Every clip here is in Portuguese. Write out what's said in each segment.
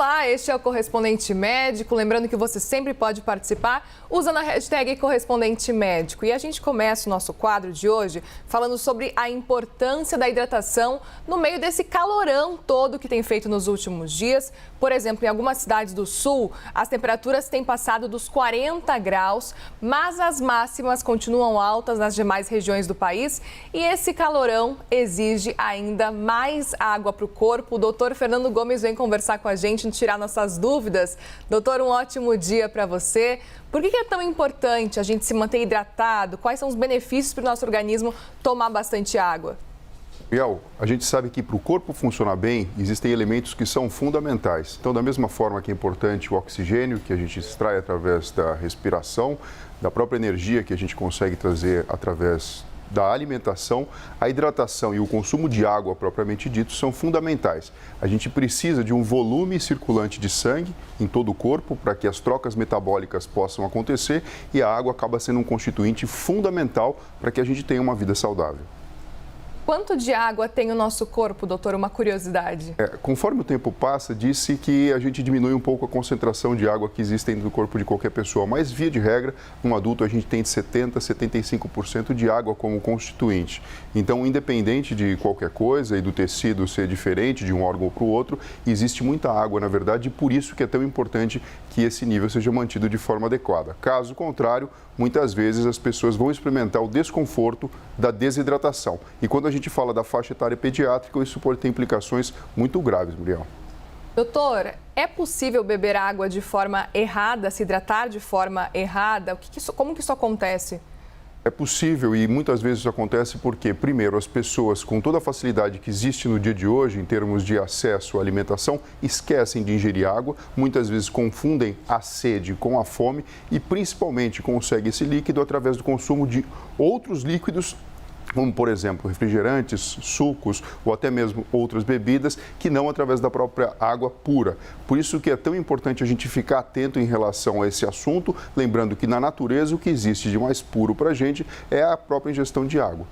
Olá, este é o Correspondente Médico. Lembrando que você sempre pode participar usando a hashtag Correspondente Médico. E a gente começa o nosso quadro de hoje falando sobre a importância da hidratação no meio desse calorão todo que tem feito nos últimos dias. Por exemplo, em algumas cidades do sul, as temperaturas têm passado dos 40 graus, mas as máximas continuam altas nas demais regiões do país. E esse calorão exige ainda mais água para o corpo. O doutor Fernando Gomes vem conversar com a gente, tirar nossas dúvidas. Doutor, um ótimo dia para você. Por que é tão importante a gente se manter hidratado? Quais são os benefícios para o nosso organismo tomar bastante água? Biel, a gente sabe que para o corpo funcionar bem, existem elementos que são fundamentais. Então, da mesma forma que é importante o oxigênio, que a gente extrai através da respiração, da própria energia que a gente consegue trazer através da alimentação, a hidratação e o consumo de água propriamente dito são fundamentais. A gente precisa de um volume circulante de sangue em todo o corpo para que as trocas metabólicas possam acontecer e a água acaba sendo um constituinte fundamental para que a gente tenha uma vida saudável. Quanto de água tem o nosso corpo, doutor? Uma curiosidade. Conforme o tempo passa, disse que a gente diminui um pouco a concentração de água que existe dentro do corpo de qualquer pessoa. Mas, via de regra, um adulto a gente tem de 70% a 75% de água como constituinte. Então, independente de qualquer coisa e do tecido ser diferente de um órgão para o outro, existe muita água, na verdade, e por isso que é tão importante que esse nível seja mantido de forma adequada. Caso contrário, muitas vezes as pessoas vão experimentar o desconforto da desidratação. E quando a gente fala da faixa etária pediátrica, isso pode ter implicações muito graves, Muriel. Doutor, é possível beber água de forma errada, se hidratar de forma errada? Como que isso acontece? É possível e muitas vezes isso acontece porque, primeiro, as pessoas, com toda a facilidade que existe no dia de hoje, em termos de acesso à alimentação, esquecem de ingerir água, muitas vezes confundem a sede com a fome e, principalmente, conseguem esse líquido através do consumo de outros líquidos, como, por exemplo, refrigerantes, sucos ou até mesmo outras bebidas, que não através da própria água pura. Por isso que é tão importante a gente ficar atento em relação a esse assunto, lembrando que na natureza o que existe de mais puro para a gente é a própria ingestão de água.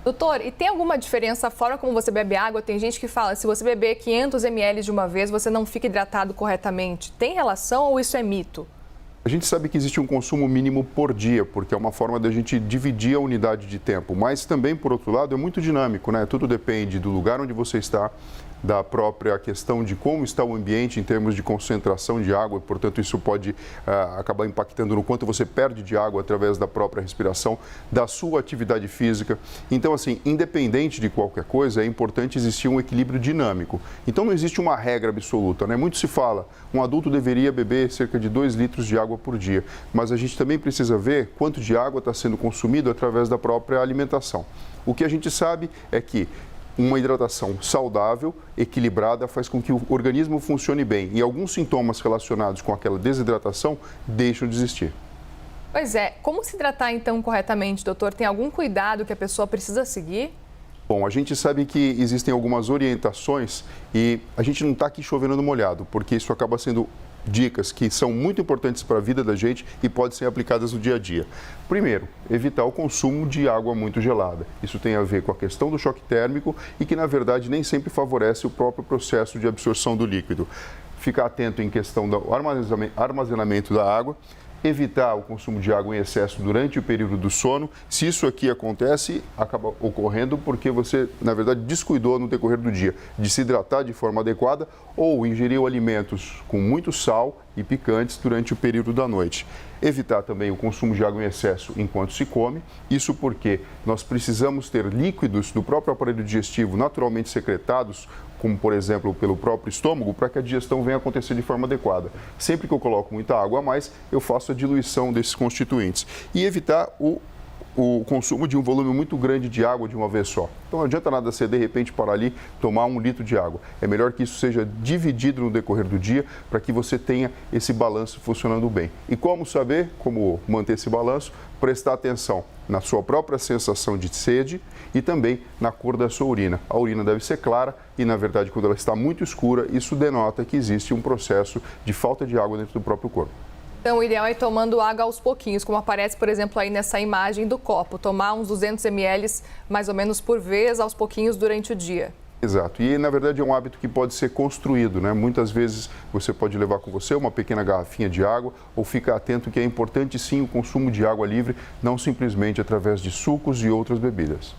Doutor, e tem alguma diferença a forma como você bebe água? Tem gente que fala, se você beber 500 ml de uma vez, você não fica hidratado corretamente. Tem relação ou isso é mito? A gente sabe que existe um consumo mínimo por dia, porque é uma forma da gente dividir a unidade de tempo, mas também, por outro lado, é muito dinâmico, né? Tudo depende do lugar onde você está, da própria questão de como está o ambiente em termos de concentração de água, portanto isso pode acabar impactando no quanto você perde de água através da própria respiração, da sua atividade física. Então, assim, independente de qualquer coisa, é importante existir um equilíbrio dinâmico. Então não existe uma regra absoluta, né? Muito se fala, um adulto deveria beber cerca de 2 litros de água por dia, mas a gente também precisa ver quanto de água está sendo consumido através da própria alimentação. O que a gente sabe é que uma hidratação saudável, equilibrada, faz com que o organismo funcione bem e alguns sintomas relacionados com aquela desidratação deixam de existir. Pois é, como se hidratar então corretamente, doutor? Tem algum cuidado que a pessoa precisa seguir? Bom, a gente sabe que existem algumas orientações e a gente não está aqui chovendo no molhado, porque isso acaba sendo dicas que são muito importantes para a vida da gente e podem ser aplicadas no dia a dia. Primeiro, evitar o consumo de água muito gelada. Isso tem a ver com a questão do choque térmico e que, na verdade, nem sempre favorece o próprio processo de absorção do líquido. Ficar atento em questão do armazenamento da água, evitar o consumo de água em excesso durante o período do sono. Se isso aqui acontece, acaba ocorrendo porque você, na verdade, descuidou no decorrer do dia de se hidratar de forma adequada ou ingeriu alimentos com muito sal e picantes durante o período da noite. Evitar também o consumo de água em excesso enquanto se come, isso porque nós precisamos ter líquidos do próprio aparelho digestivo naturalmente secretados, como por exemplo pelo próprio estômago, para que a digestão venha acontecer de forma adequada. Sempre que eu coloco muita água a mais, eu faço a diluição desses constituintes. E evitar o consumo de um volume muito grande de água de uma vez só. Então não adianta nada você de repente parar ali tomar 1 litro de água. É melhor que isso seja dividido no decorrer do dia para que você tenha esse balanço funcionando bem. E como saber, como manter esse balanço? Prestar atenção na sua própria sensação de sede e também na cor da sua urina. A urina deve ser clara e, na verdade, quando ela está muito escura, isso denota que existe um processo de falta de água dentro do próprio corpo. Então, o ideal é ir tomando água aos pouquinhos, como aparece, por exemplo, aí nessa imagem do copo. Tomar uns 200 ml, mais ou menos, por vez, aos pouquinhos, durante o dia. Exato. E, na verdade, é um hábito que pode ser construído, né? Muitas vezes você pode levar com você uma pequena garrafinha de água ou ficar atento que é importante, sim, o consumo de água livre, não simplesmente através de sucos e outras bebidas.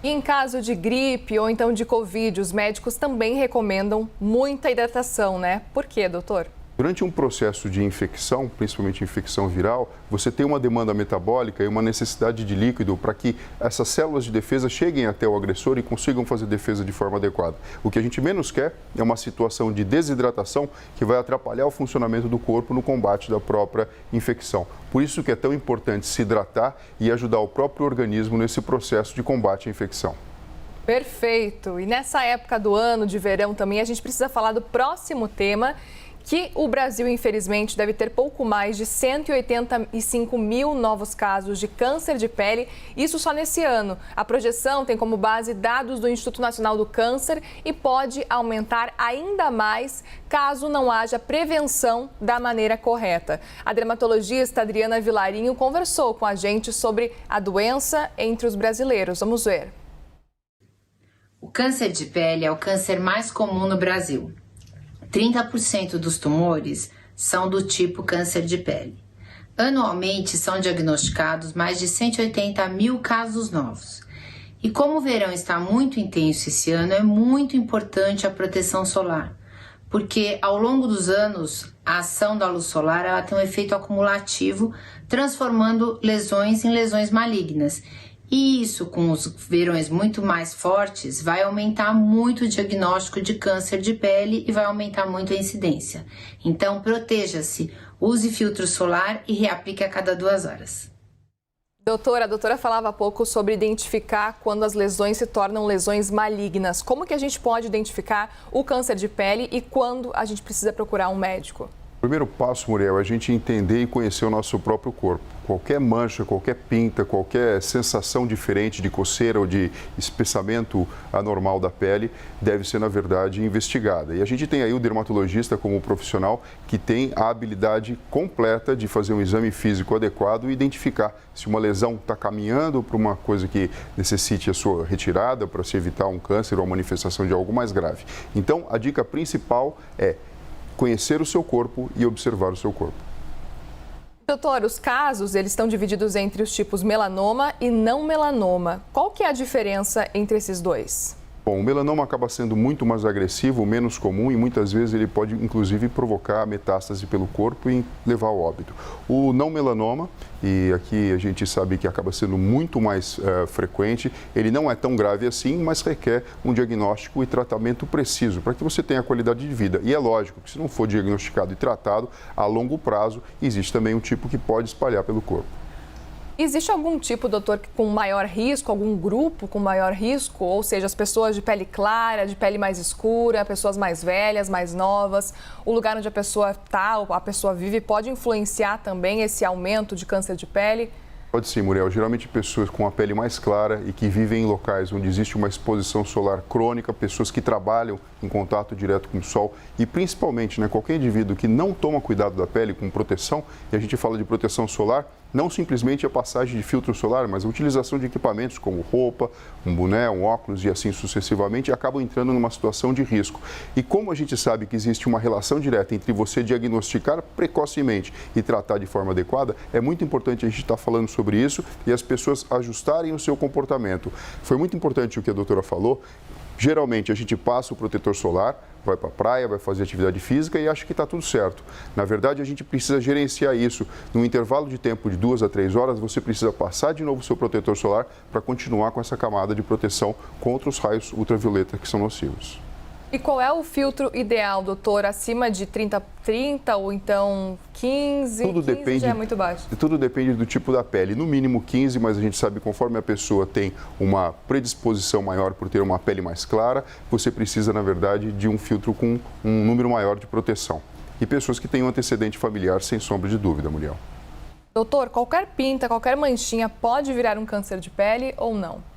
E em caso de gripe ou então de Covid, os médicos também recomendam muita hidratação, né? Por quê, doutor? Durante um processo de infecção, principalmente infecção viral, você tem uma demanda metabólica e uma necessidade de líquido para que essas células de defesa cheguem até o agressor e consigam fazer defesa de forma adequada. O que a gente menos quer é uma situação de desidratação que vai atrapalhar o funcionamento do corpo no combate da própria infecção. Por isso que é tão importante se hidratar e ajudar o próprio organismo nesse processo de combate à infecção. Perfeito! E nessa época do ano, de verão também, a gente precisa falar do próximo tema, que o Brasil, infelizmente, deve ter pouco mais de 185 mil novos casos de câncer de pele, isso só nesse ano. A projeção tem como base dados do Instituto Nacional do Câncer e pode aumentar ainda mais caso não haja prevenção da maneira correta. A dermatologista Adriana Vilarinho conversou com a gente sobre a doença entre os brasileiros. Vamos ver. O câncer de pele é o câncer mais comum no Brasil. 30% dos tumores são do tipo câncer de pele. Anualmente são diagnosticados mais de 180 mil casos novos. E como o verão está muito intenso esse ano, é muito importante a proteção solar, porque ao longo dos anos a ação da luz solar ela tem um efeito acumulativo, transformando lesões em lesões malignas. E isso, com os verões muito mais fortes, vai aumentar muito o diagnóstico de câncer de pele e vai aumentar muito a incidência. Então, proteja-se, use filtro solar e reaplique a cada 2 horas. Doutora, a doutora falava há pouco sobre identificar quando as lesões se tornam lesões malignas. Como que a gente pode identificar o câncer de pele e quando a gente precisa procurar um médico? O primeiro passo, Muriel, é a gente entender e conhecer o nosso próprio corpo. Qualquer mancha, qualquer pinta, qualquer sensação diferente de coceira ou de espessamento anormal da pele deve ser, na verdade, investigada. E a gente tem aí o dermatologista como profissional que tem a habilidade completa de fazer um exame físico adequado e identificar se uma lesão está caminhando para uma coisa que necessite a sua retirada para se evitar um câncer ou a manifestação de algo mais grave. Então, a dica principal é conhecer o seu corpo e observar o seu corpo. Doutor, os casos eles estão divididos entre os tipos melanoma e não melanoma. Qual que é a diferença entre esses dois? Bom, o melanoma acaba sendo muito mais agressivo, menos comum e muitas vezes ele pode inclusive provocar metástase pelo corpo e levar ao óbito. O não melanoma, e aqui a gente sabe que acaba sendo muito mais frequente, ele não é tão grave assim, mas requer um diagnóstico e tratamento preciso para que você tenha qualidade de vida. E é lógico que se não for diagnosticado e tratado, a longo prazo existe também um tipo que pode espalhar pelo corpo. Existe algum tipo, doutor, com maior risco, algum grupo com maior risco? Ou seja, as pessoas de pele clara, de pele mais escura, pessoas mais velhas, mais novas, o lugar onde a pessoa está, a pessoa vive, pode influenciar também esse aumento de câncer de pele? Pode sim, Muriel. Geralmente pessoas com a pele mais clara e que vivem em locais onde existe uma exposição solar crônica, pessoas que trabalham em contato direto com o sol e principalmente, qualquer indivíduo que não toma cuidado da pele com proteção, e a gente fala de proteção solar, não simplesmente a passagem de filtro solar, mas a utilização de equipamentos como roupa, um boné, um óculos e assim sucessivamente, acabam entrando numa situação de risco. E como a gente sabe que existe uma relação direta entre você diagnosticar precocemente e tratar de forma adequada, é muito importante a gente estar falando sobre isso e as pessoas ajustarem o seu comportamento. Foi muito importante o que a doutora falou. Geralmente a gente passa o protetor solar, vai para a praia, vai fazer atividade física e acha que está tudo certo. Na verdade, a gente precisa gerenciar isso. Num intervalo de tempo de 2 a 3 horas, você precisa passar de novo o seu protetor solar para continuar com essa camada de proteção contra os raios ultravioleta que são nocivos. E qual é o filtro ideal, doutor? Acima de 30 ou então 15? Tudo 15 depende, já é muito baixo. Tudo depende do tipo da pele. No mínimo 15, mas a gente sabe que conforme a pessoa tem uma predisposição maior por ter uma pele mais clara, você precisa, na verdade, de um filtro com um número maior de proteção. E pessoas que têm um antecedente familiar, sem sombra de dúvida, Muriel. Doutor, qualquer pinta, qualquer manchinha pode virar um câncer de pele ou não?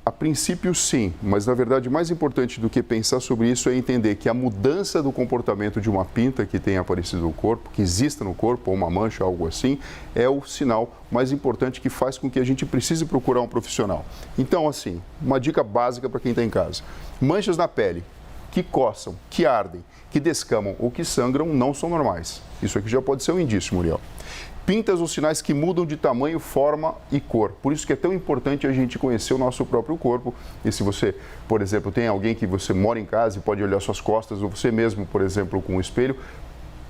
A princípio, sim, mas na verdade, mais importante do que pensar sobre isso é entender que a mudança do comportamento de uma pinta que tenha aparecido no corpo, que exista no corpo, ou uma mancha, algo assim, é o sinal mais importante que faz com que a gente precise procurar um profissional. Então, assim, uma dica básica para quem está em casa: manchas na pele que coçam, que ardem, que descamam ou que sangram não são normais. Isso aqui já pode ser um indício, Muriel. Pintas ou sinais que mudam de tamanho, forma e cor. Por isso que é tão importante a gente conhecer o nosso próprio corpo. E se você, por exemplo, tem alguém que você mora em casa e pode olhar suas costas, ou você mesmo, por exemplo, com um espelho,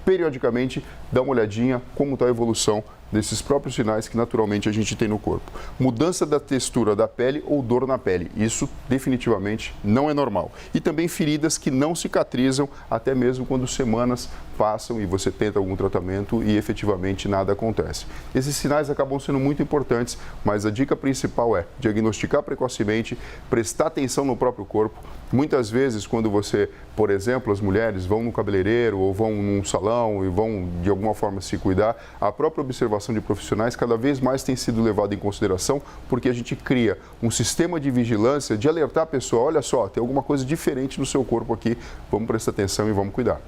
periodicamente dá uma olhadinha como está a evolução desses próprios sinais que naturalmente a gente tem no corpo. Mudança da textura da pele ou dor na pele, isso definitivamente não é normal. E também feridas que não cicatrizam até mesmo quando semanas passam e você tenta algum tratamento e efetivamente nada acontece. Esses sinais acabam sendo muito importantes, mas a dica principal é diagnosticar precocemente, prestar atenção no próprio corpo. Muitas vezes, quando você, por exemplo, as mulheres vão no cabeleireiro ou vão num salão e vão de alguma forma se cuidar, a própria observação de profissionais cada vez mais tem sido levada em consideração, porque a gente cria um sistema de vigilância de alertar a pessoa: olha só, tem alguma coisa diferente no seu corpo aqui, vamos prestar atenção e vamos cuidar.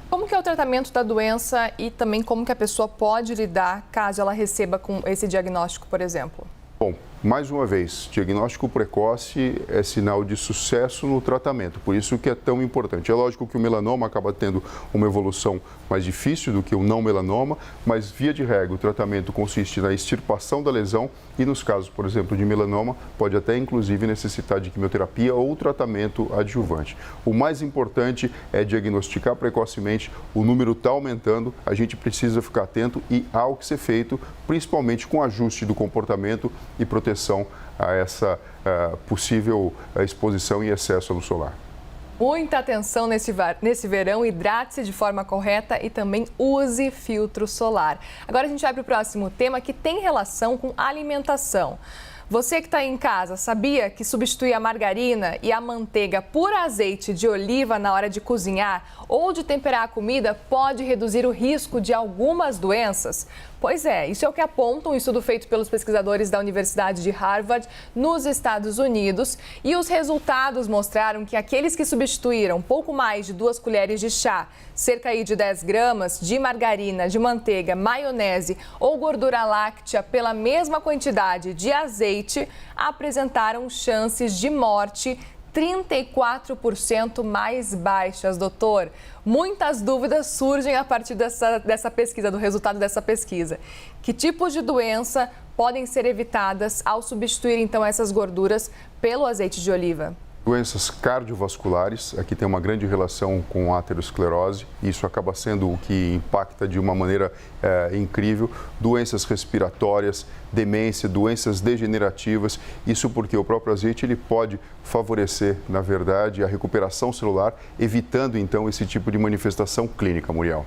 Como que é o tratamento da doença e também como que a pessoa pode lidar caso ela receba com esse diagnóstico, por exemplo? Bom, mais uma vez, diagnóstico precoce é sinal de sucesso no tratamento, por isso que é tão importante. É lógico que o melanoma acaba tendo uma evolução mais difícil do que o não melanoma, mas via de regra o tratamento consiste na extirpação da lesão e nos casos, por exemplo, de melanoma, pode até inclusive necessitar de quimioterapia ou tratamento adjuvante. O mais importante é diagnosticar precocemente, o número está aumentando, a gente precisa ficar atento e há o que ser feito, principalmente com ajuste do comportamento e proteção a essa possível exposição e excesso à luz solar. Muita atenção nesse verão, hidrate-se de forma correta e também use filtro solar. Agora a gente vai para o próximo tema que tem relação com alimentação. Você que está em casa, sabia que substituir a margarina e a manteiga por azeite de oliva na hora de cozinhar ou de temperar a comida pode reduzir o risco de algumas doenças? Pois é, isso é o que aponta um estudo feito pelos pesquisadores da Universidade de Harvard, nos Estados Unidos. E os resultados mostraram que aqueles que substituíram pouco mais de 2 colheres de chá, cerca de 10 gramas de margarina, de manteiga, maionese ou gordura láctea pela mesma quantidade de azeite, apresentaram chances de morte 34% mais baixas, doutor. Muitas dúvidas surgem a partir dessa pesquisa, do resultado dessa pesquisa. Que tipos de doença podem ser evitadas ao substituir, então, essas gorduras pelo azeite de oliva? Doenças cardiovasculares, aqui tem uma grande relação com a aterosclerose, isso acaba sendo o que impacta de uma maneira incrível. Doenças respiratórias, demência, doenças degenerativas, isso porque o próprio azeite ele pode favorecer, na verdade, a recuperação celular, evitando então esse tipo de manifestação clínica, Muriel.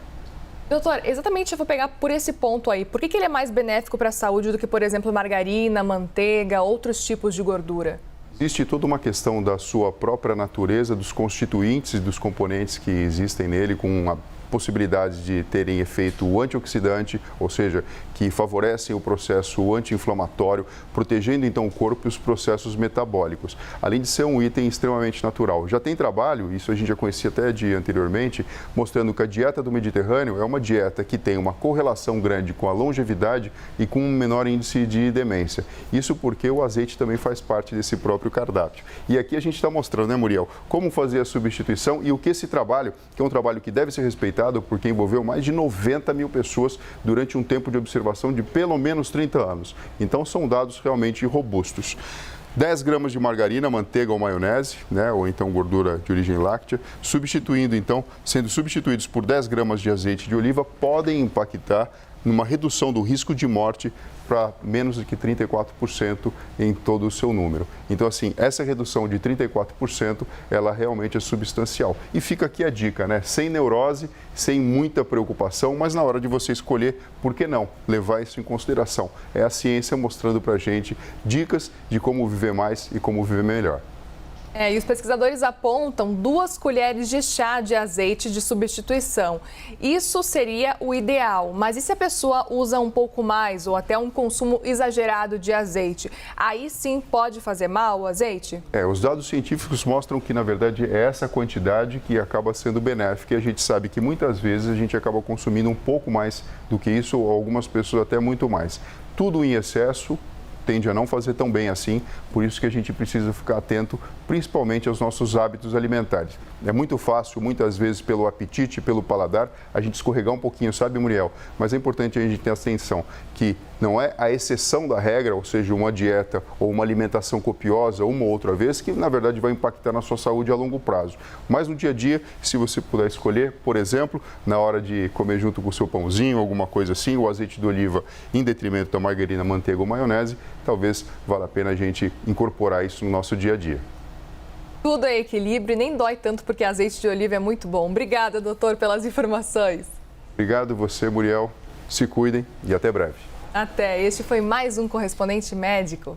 Doutor, exatamente, eu vou pegar por esse ponto aí. Por que ele é mais benéfico para a saúde do que, por exemplo, margarina, manteiga, outros tipos de gordura? Existe toda uma questão da sua própria natureza, dos constituintes e dos componentes que existem nele, com a possibilidade de terem efeito antioxidante, ou seja, que favorecem o processo anti-inflamatório, protegendo então o corpo e os processos metabólicos, além de ser um item extremamente natural. Já tem trabalho, isso a gente já conhecia até anteriormente, mostrando que a dieta do Mediterrâneo é uma dieta que tem uma correlação grande com a longevidade e com um menor índice de demência. Isso porque o azeite também faz parte desse próprio cardápio. E aqui a gente está mostrando, né, Muriel, como fazer a substituição e o que esse trabalho, que é um trabalho que deve ser respeitado, porque envolveu mais de 90 mil pessoas durante um tempo de observação de pelo menos 30 anos. Então, são dados realmente robustos. 10 gramas de margarina, manteiga ou maionese, né, ou então gordura de origem láctea, sendo substituídos por 10 gramas de azeite de oliva, podem impactar numa redução do risco de morte para menos de que 34% em todo o seu número. Então, assim, essa redução de 34%, ela realmente é substancial. E fica aqui a dica, né? Sem neurose, sem muita preocupação, mas na hora de você escolher, por que não levar isso em consideração? É a ciência mostrando para a gente dicas de como viver mais e como viver melhor. E os pesquisadores apontam 2 colheres de chá de azeite de substituição. Isso seria o ideal, mas e se a pessoa usa um pouco mais ou até um consumo exagerado de azeite? Aí sim pode fazer mal o azeite? Os dados científicos mostram que, na verdade, é essa quantidade que acaba sendo benéfica e a gente sabe que muitas vezes a gente acaba consumindo um pouco mais do que isso, ou algumas pessoas até muito mais. Tudo em excesso tende a não fazer tão bem assim, por isso que a gente precisa ficar atento, principalmente aos nossos hábitos alimentares. É muito fácil, muitas vezes, pelo apetite, pelo paladar, a gente escorregar um pouquinho, sabe, Muriel? Mas é importante a gente ter atenção que não é a exceção da regra, ou seja, uma dieta ou uma alimentação copiosa uma ou outra vez, que na verdade vai impactar na sua saúde a longo prazo. Mas no dia a dia, se você puder escolher, por exemplo, na hora de comer junto com o seu pãozinho, alguma coisa assim, o azeite de oliva em detrimento da margarina, manteiga ou maionese, talvez valha a pena a gente incorporar isso no nosso dia a dia. Tudo é equilíbrio e nem dói tanto porque azeite de oliva é muito bom. Obrigada, doutor, pelas informações. Obrigado você, Muriel. Se cuidem e até breve. Até. Este foi mais um Correspondente Médico.